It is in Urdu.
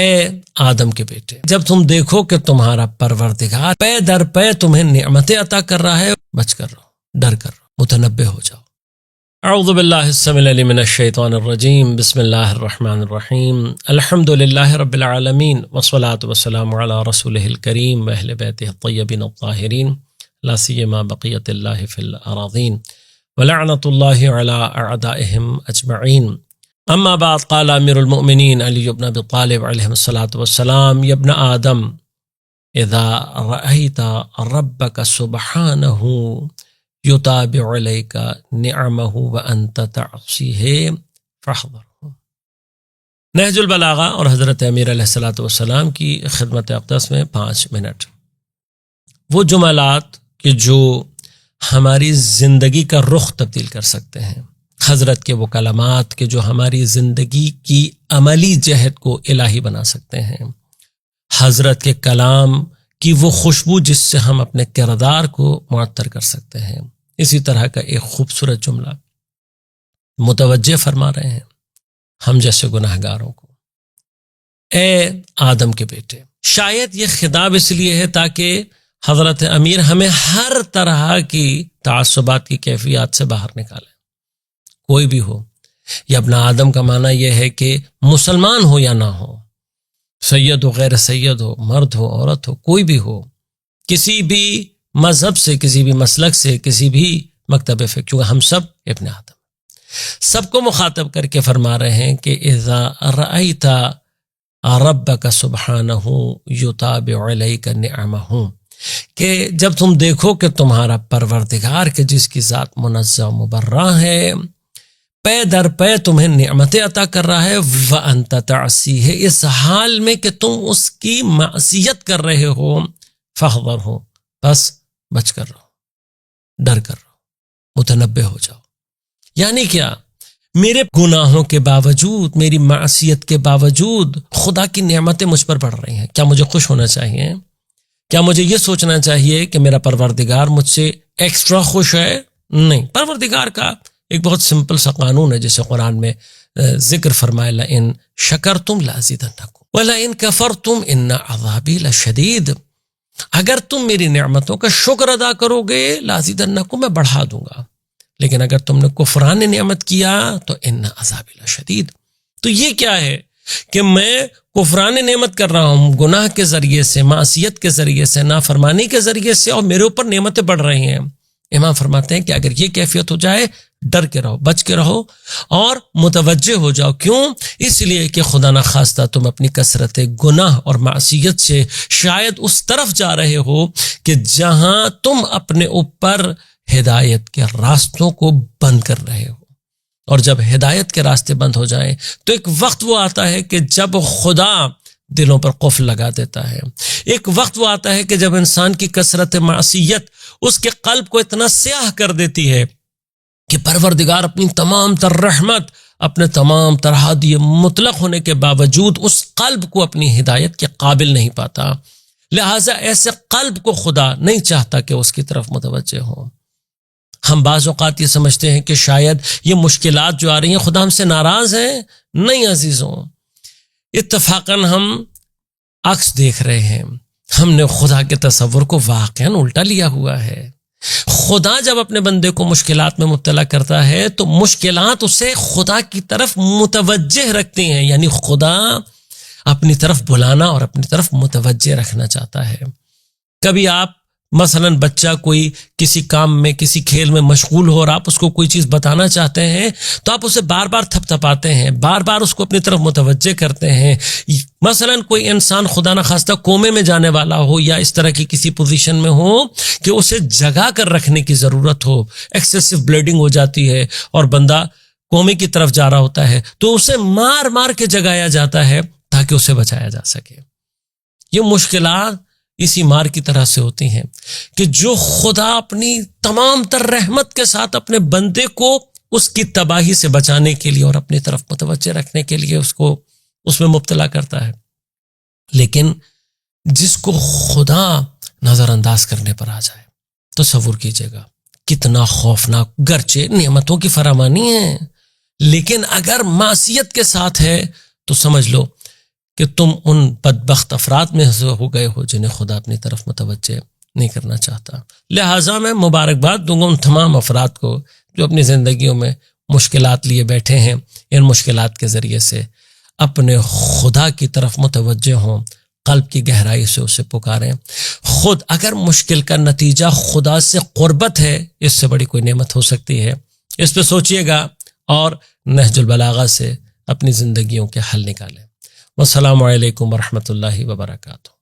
اے آدم کے بیٹے، جب تم دیکھو کہ تمہارا پروردگار پے در پے تمہیں نعمتیں عطا کر رہا ہے، بچ کر رہو، ڈر کر رہو، متنبہ ہو جاؤ۔ اعوذ باللہ السمیع العلیم من الشیطان الرجیم، بسم اللہ الرحمن الرحیم، الحمد للہ رب العالمین، والصلاة والسلام علی رسولہ الکریم واہل بیتہ الطیبین الطاہرین، لا سیما بقیۃ اللہ فی الاراضین، ولعنۃ اللہ علی اعدائہم اجمعین۔ اما بعد، قال امیر المؤمنین علی بن ابی طالب علیہ الصلاۃ والسلام، یا ابن آدم اذا رأیت ربک سبحانہ یتابع علیک نعمہ وانت تعصیہ فاحذرہ۔ نہج البلاغہ اور حضرت امیر علیہ الصلاۃ والسلام کی خدمت اقدس میں 5 منٹ، وہ جملات کہ جو ہماری زندگی کا رخ تبدیل کر سکتے ہیں، حضرت کے وہ کلمات کہ جو ہماری زندگی کی عملی جہد کو الہی بنا سکتے ہیں، حضرت کے کلام کی وہ خوشبو جس سے ہم اپنے کردار کو معطر کر سکتے ہیں۔ اسی طرح کا ایک خوبصورت جملہ متوجہ فرما رہے ہیں ہم جیسے گناہگاروں کو، اے آدم کے بیٹے۔ شاید یہ خطاب اس لیے ہے تاکہ حضرت امیر ہمیں ہر طرح کی تعصبات کی کیفیات سے باہر نکالے، کوئی بھی ہو۔ یا ابن آدم کا معنی یہ ہے کہ مسلمان ہو یا نہ ہو، سید ہو غیر سید ہو، مرد ہو عورت ہو، کوئی بھی ہو، کسی بھی مذہب سے، کسی بھی مسلک سے، کسی بھی مکتب فکر، کیونکہ ہم سب ابن آدم، سب کو مخاطب کر کے فرما رہے ہیں کہ اذا رأیت ربک سبحانہ یتابع علیک نعمہ، کہ جب تم دیکھو کہ تمہارا پروردگار کہ جس کی ذات منزہ و مبرہ ہے، پے در پے تمہیں نعمتیں عطا کر رہا ہے، وانت تعصیہ، اس حال میں کہ تم اس کی معصیت کر رہے ہو، فاحذر ہو، بس بچ کر رہو، ڈر کر رہو، متنبہ ہو جاؤ۔ یعنی کیا؟ میرے گناہوں کے باوجود، میری معصیت کے باوجود خدا کی نعمتیں مجھ پر بڑھ رہی ہیں، کیا مجھے خوش ہونا چاہیے؟ کیا مجھے یہ سوچنا چاہیے کہ میرا پروردگار مجھ سے ایکسٹرا خوش ہے؟ نہیں، پروردگار کا ایک بہت سمپل سا قانون ہے جسے قرآن میں ذکر فرمایا، لئن شکرتم لازیدنکم ولئن کفرتم ان عذابی لشدید، اگر تم میری نعمتوں کا شکر ادا کرو گے لازیدنکم، میں بڑھا دوں گا، لیکن اگر تم نے کفران نعمت کیا تو ان عذابی لشدید۔ تو یہ کیا ہے کہ میں کفران نعمت کر رہا ہوں، گناہ کے ذریعے سے، معصیت کے ذریعے سے، نافرمانی کے ذریعے سے، اور میرے اوپر نعمتیں بڑھ رہی ہیں۔ امام فرماتے ہیں کہ اگر یہ کیفیت ہو جائے، ڈر کے رہو، بچ کے رہو اور متوجہ ہو جاؤ۔ کیوں؟ اس لیے کہ خدا نخواستہ تم اپنی کثرت گناہ اور معصیت سے شاید اس طرف جا رہے ہو کہ جہاں تم اپنے اوپر ہدایت کے راستوں کو بند کر رہے ہو، اور جب ہدایت کے راستے بند ہو جائیں تو ایک وقت وہ آتا ہے کہ جب خدا دلوں پر قفل لگا دیتا ہے، ایک وقت وہ آتا ہے کہ جب انسان کی کثرت معصیت اس کے قلب کو اتنا سیاہ کر دیتی ہے کہ پروردگار اپنی تمام تر رحمت، اپنے تمام تر ہادی مطلق ہونے کے باوجود اس قلب کو اپنی ہدایت کے قابل نہیں پاتا، لہٰذا ایسے قلب کو خدا نہیں چاہتا کہ اس کی طرف متوجہ ہو۔ ہم بعض اوقات یہ سمجھتے ہیں کہ شاید یہ مشکلات جو آ رہی ہیں خدا ہم سے ناراض ہیں، نہیں عزیزوں، اتفاقاً ہم عکس دیکھ رہے ہیں، ہم نے خدا کے تصور کو واقعاً الٹا لیا ہوا ہے۔ خدا جب اپنے بندے کو مشکلات میں مبتلا کرتا ہے تو مشکلات اسے خدا کی طرف متوجہ رکھتی ہیں، یعنی خدا اپنی طرف بلانا اور اپنی طرف متوجہ رکھنا چاہتا ہے۔ کبھی آپ مثلاً بچہ کوئی کسی کام میں، کسی کھیل میں مشغول ہو اور آپ اس کو کوئی چیز بتانا چاہتے ہیں تو آپ اسے بار بار تھپ تھپاتے ہیں، بار بار اس کو اپنی طرف متوجہ کرتے ہیں۔ مثلاً کوئی انسان خدا نخواستہ کومے میں جانے والا ہو یا اس طرح کی کسی پوزیشن میں ہو کہ اسے جگا کر رکھنے کی ضرورت ہو، ایکسیسو بلیڈنگ ہو جاتی ہے اور بندہ کومے کی طرف جا رہا ہوتا ہے تو اسے مار مار کے جگایا جاتا ہے تاکہ اسے بچایا جا سکے۔ یہ مشکلات اسی مار کی طرح سے ہوتی ہیں کہ جو خدا اپنی تمام تر رحمت کے ساتھ اپنے بندے کو اس کی تباہی سے بچانے کے لیے اور اپنی طرف متوجہ رکھنے کے لیے اس کو اس میں مبتلا کرتا ہے، لیکن جس کو خدا نظر انداز کرنے پر آ جائے، تصور کیجئے گا کتنا خوفناک، گرچہ نعمتوں کی فراوانی ہے لیکن اگر معصیت کے ساتھ ہے تو سمجھ لو کہ تم ان بدبخت افراد میں سے ہو گئے ہو جنہیں خدا اپنی طرف متوجہ نہیں کرنا چاہتا۔ لہٰذا میں مبارکباد دوں گا ان تمام افراد کو جو اپنی زندگیوں میں مشکلات لیے بیٹھے ہیں، ان مشکلات کے ذریعے سے اپنے خدا کی طرف متوجہ ہوں، قلب کی گہرائی سے اسے پکاریں۔ خود اگر مشکل کا نتیجہ خدا سے قربت ہے، اس سے بڑی کوئی نعمت ہو سکتی ہے؟ اس پہ سوچئے گا اور نہج البلاغہ سے اپنی زندگیوں کے حل نکالیں۔ والسلام علیکم ورحمۃ اللہ وبرکاتہ۔